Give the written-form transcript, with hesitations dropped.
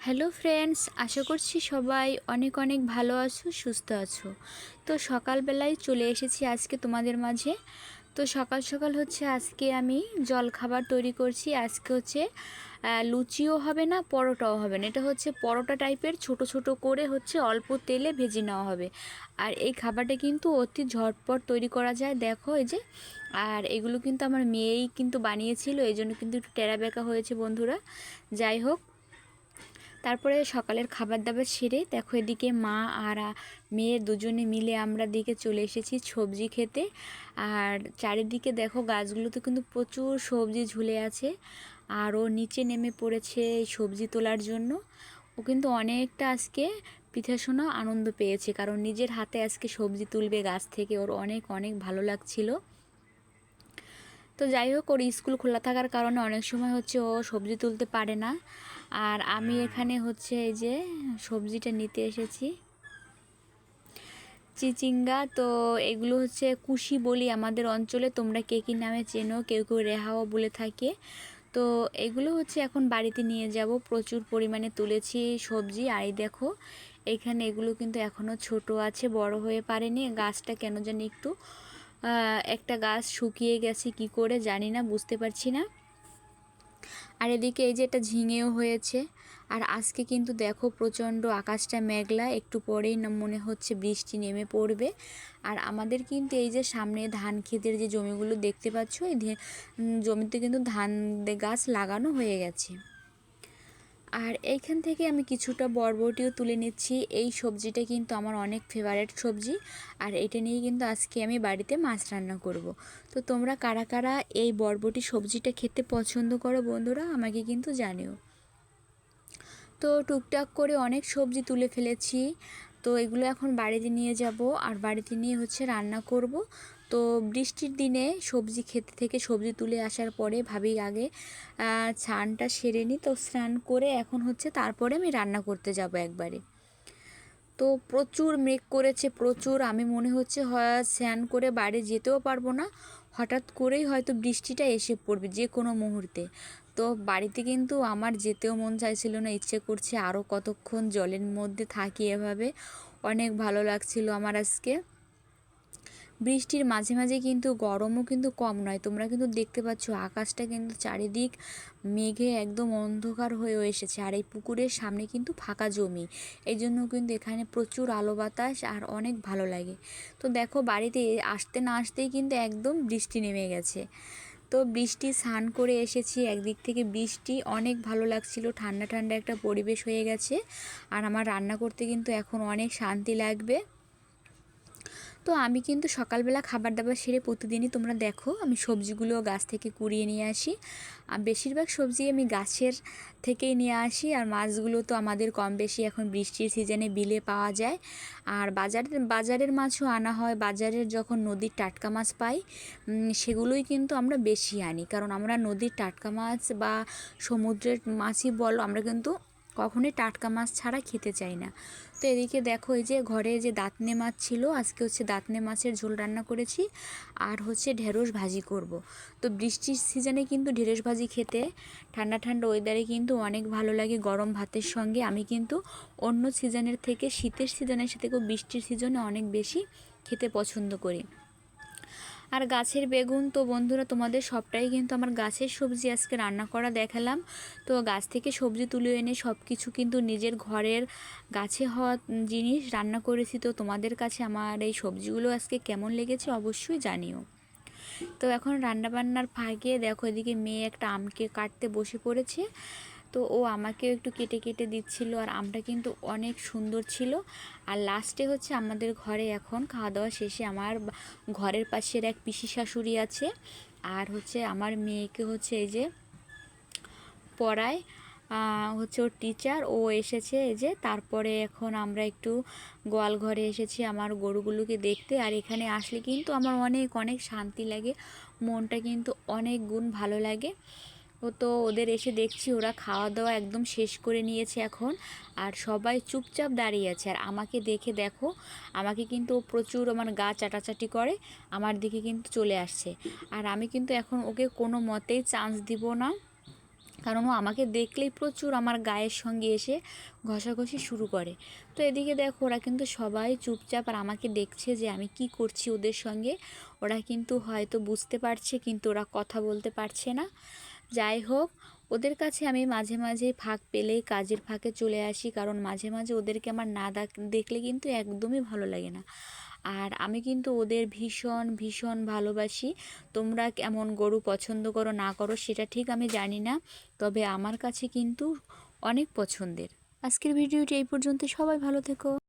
Hello friends, আশা করছি সবাই অনেক অনেক ভালো আছো, সুস্থ আছো। তো সকালবেলায় চলে এসেছি আজকে তোমাদের মাঝে। তো সকাল সকাল হচ্ছে আজকে আমি জলখাবার তৈরি করছি। আজকে হচ্ছে লুচিও হবে না, পরোটাও হবে না। এটা হচ্ছে পরোটা টাইপের, ছোট ছোট করে হচ্ছে অল্প তেলে ভেজে নেওয়া হবে। আর এই খাবারটা কিন্তু অতি ঝটপট তৈরি করা যায়, দেখো এই যে। আর এগুলো কিন্তু আমার মেয়েই কিন্তু বানিয়েছিল, এই জন্য কিন্তু একটু টেরা বেঁকা হয়েছে বন্ধুরা। যাই হোক, তারপরে সকালের খাবার দাবার সেরে দেখো এদিকে মা আর মেয়ে দুজনে মিলে আমরা দিকে চলে এসেছি সবজি খেতে। আর চারিদিকে দেখো গাছগুলোতে কিন্তু প্রচুর সবজি ঝুলে আছে। আর ও নিচে নেমে পড়েছে এই সবজি তোলার জন্য। ও কিন্তু অনেকটা আজকে পিঠাশোনা আনন্দ পেয়েছে, কারণ নিজের হাতে আজকে সবজি তুলবে গাছ থেকে, ওর অনেক অনেক ভালো লাগছিল। তো যাই হোক, ওর স্কুল খোলা থাকার কারণে অনেক সময় হচ্ছে ও সবজি তুলতে পারে না। আর আমি এখানে হচ্ছে এই যে সবজিটা নিতে এসেছি, চিচিঙ্গা। তো এগুলো হচ্ছে কুশি বলি আমাদের অঞ্চলে, তোমরা কে কী নামে চেনো, কেউ কেউ রেহাও বলে থাকে। তো এগুলো হচ্ছে এখন বাড়িতে নিয়ে যাব। প্রচুর পরিমাণে তুলেছি সবজি। আর এই দেখো এখানে এগুলো কিন্তু এখনও ছোট আছে, বড় হয়ে পারেনি। গাছটা কেন জানি একটু একটা গাছ শুকিয়ে গেছে, কি করে জানি না, বুঝতে পারছি না। আর এদিকে এই যে এটা ঝিঙেও হয়েছে। আর আজকে কিন্তু দেখো প্রচণ্ড আকাশটা মেঘলা, একটু পরেই না মনে হচ্ছে বৃষ্টি নেমে পড়বে। আর আমাদের কিন্তু এই যে সামনে ধান ক্ষেতের যে জমিগুলো দেখতে পাচ্ছ, এই জমিতে কিন্তু ধান গাছ লাগানো হয়ে গেছে। আর এইখান থেকে আমি কিছুটা বরবটিও তুলে নিচ্ছি। এই সবজিটা কিন্তু আমার অনেক ফেভারিট সবজি। আর এটা নিয়ে কিন্তু আজকে আমি বাড়িতে মাছ রান্না করব। তো তোমরা কারা কারা এই বরবটি সবজিটা খেতে পছন্দ করো বন্ধুরা, আমাকে কিন্তু জানিও। তো টুকটাক করে অনেক সবজি তুলে ফেলেছি। তো এগুলো এখন বাড়িতে নিয়ে যাব, আর বাড়িতে নিয়ে হচ্ছে রান্না করব। তো বৃষ্টির দিনে সবজি খেতে থেকে সবজি তুলে আসার পরে ভাবি আগে স্নানটা সেরে নিই। তো স্নান করে এখন হচ্ছে তারপরে আমি রান্না করতে যাব একবারে। তো প্রচুর মেঘ করেছে, প্রচুর। আমি মনে হচ্ছে হয় স্নান করে বাড়ি যেতেও পারবো না, হঠাৎ করেই হয়তো বৃষ্টিটা এসে পড়বে যে কোনো মুহূর্তে। তো বাড়িতে কিন্তু আমার যেতেও মন চাইছিল না, ইচ্ছে করছে আরও কতক্ষণ জলের মধ্যে থাকি এভাবে। অনেক ভালো লাগছিল আমার আজকে। বৃষ্টির মাঝে মাঝে কিন্তু গরমও কিন্তু কম নয়। তোমরা কিন্তু দেখতে পাচ্ছ আকাশটা কিন্তু চারিদিক মেঘে একদম অন্ধকার হয়েও এসেছে। আর এই পুকুরের সামনে কিন্তু ফাঁকা জমি, এই জন্য কিন্তু এখানে প্রচুর আলো বাতাস আর অনেক ভালো লাগে। তো দেখো বাড়িতে আসতে না আসতেই কিন্তু একদম বৃষ্টি নেমে গেছে। তো বৃষ্টি স্নান করে এসেছি, একদিক থেকে বৃষ্টি অনেক ভালো লাগছিল, ঠান্ডা ঠান্ডা একটা পরিবেশ হয়ে গেছে। আর আমার রান্না করতে কিন্তু এখন অনেক শান্তি লাগবে। তো আমি কিন্তু সকালবেলা খাবার দাবার সেরে প্রতিদিনই তোমরা দেখো আমি সবজিগুলো গাছ থেকে কুড়িয়ে নিয়ে আসি। আর বেশিরভাগ সবজি আমি গাছের থেকেই নিয়ে আসি। আর মাছগুলো তো আমাদের কম বেশি এখন বৃষ্টির সিজনে বিলে পাওয়া যায়। আর বাজারের মাছও আনা হয়। বাজারের যখন নদীর টাটকা মাছ পাই সেগুলোই কিন্তু আমরা বেশি আনি, কারণ আমরা নদীর টাটকা মাছ বা সমুদ্রের মাছই বলো, আমরা কিন্তু কখনোই টাটকা মাছ ছাড়া খেতে চাই না। তো এদিকে দেখো এই যে ঘরে যে দাঁতনে মাছ ছিল, আজকে হচ্ছে দাঁতনে মাছের ঝোল রান্না করেছি। আর হচ্ছে ঢেঁড়স ভাজি করব। তো বৃষ্টির সিজনে কিন্তু ঢেঁড়স ভাজি খেতে ঠান্ডা ঠান্ডা ওয়েদারে কিন্তু অনেক ভালো লাগে গরম ভাতের সঙ্গে। আমি কিন্তু অন্য সিজনের থেকে শীতের সিজনের সাথেও বৃষ্টির সিজনে অনেক বেশি খেতে পছন্দ করি। আর গাছের বেগুন তো বন্ধুরা তোমাদের সবটাই কিন্তু আমার গাছের সবজি আজকে রান্না করা দেখালাম। তো গাছ থেকে সবজি তুলে এনে সব কিছু কিন্তু নিজের ঘরের গাছে হওয়া জিনিস রান্না করেছি। তো তোমাদের কাছে আমার এই সবজিগুলো আজকে কেমন লেগেছে অবশ্যই জানিও। তো এখন রান্নাবান্নার ফাঁকে দেখো এদিকে মেয়ে একটা আমকে কাটতে বসে পড়েছে। তো ও আমাকেও একটু কেটে কেটে দিচ্ছিল। আর আমটা কিন্তু অনেক সুন্দর ছিল। আর লাস্টে হচ্ছে আমাদের ঘরে এখন খাওয়া দাওয়া শেষে আমার ঘরের পাশের এক পিসি শাশুড়ি আছে, আর হচ্ছে আমার মেয়েকে হচ্ছে এই যে পড়ায়, হচ্ছে ওর টিচার, ও এসেছে এই যে। তারপরে এখন আমরা একটু গোয়াল ঘরে এসেছি আমার গরুগুলোকে দেখতে। আর এখানে আসলে কিন্তু আমার অনেক অনেক শান্তি লাগে, মনটা কিন্তু অনেক গুণ ভালো লাগে। ও তো ওদের এসে দেখছি ওরা খাওয়া দাওয়া একদম শেষ করে নিয়েছে এখন। আর সবাই চুপচাপ দাঁড়িয়ে আছে। আর আমাকে দেখে দেখো, আমাকে কিন্তু ও প্রচুর আমার গা চাটাচাটি করে, আমার দিকে কিন্তু চলে আসছে। আর আমি কিন্তু এখন ওকে কোনো মতেই চান্স দিব না, কারণ ও আমাকে দেখলেই প্রচুর আমার গায়ের সঙ্গে এসে ঘষাঘষি শুরু করে। তো এদিকে দেখো ওরা কিন্তু সবাই চুপচাপ আর আমাকে দেখছে যে আমি কি করছি ওদের সঙ্গে। ওরা কিন্তু হয়তো বুঝতে পারছে কিন্তু ওরা কথা বলতে পারছে না। যাই হোক, ওদের কাছে আমি মাঝে মাঝে ফাঁক পেলেই কাজের ফাঁকে চলে আসি, কারণ মাঝে মাঝে ওদেরকে আমার না দেখলে কিন্তু একদমই ভালো লাগে না। আর আমি কিন্তু ওদের ভীষণ ভীষণ ভালোবাসি। তোমরা কেমন গরু পছন্দ করো না করো সেটা ঠিক আমি জানি না, তবে আমার কাছে কিন্তু অনেক পছন্দের। আজকের ভিডিওটি এই পর্যন্ত, সবাই ভালো থেকো।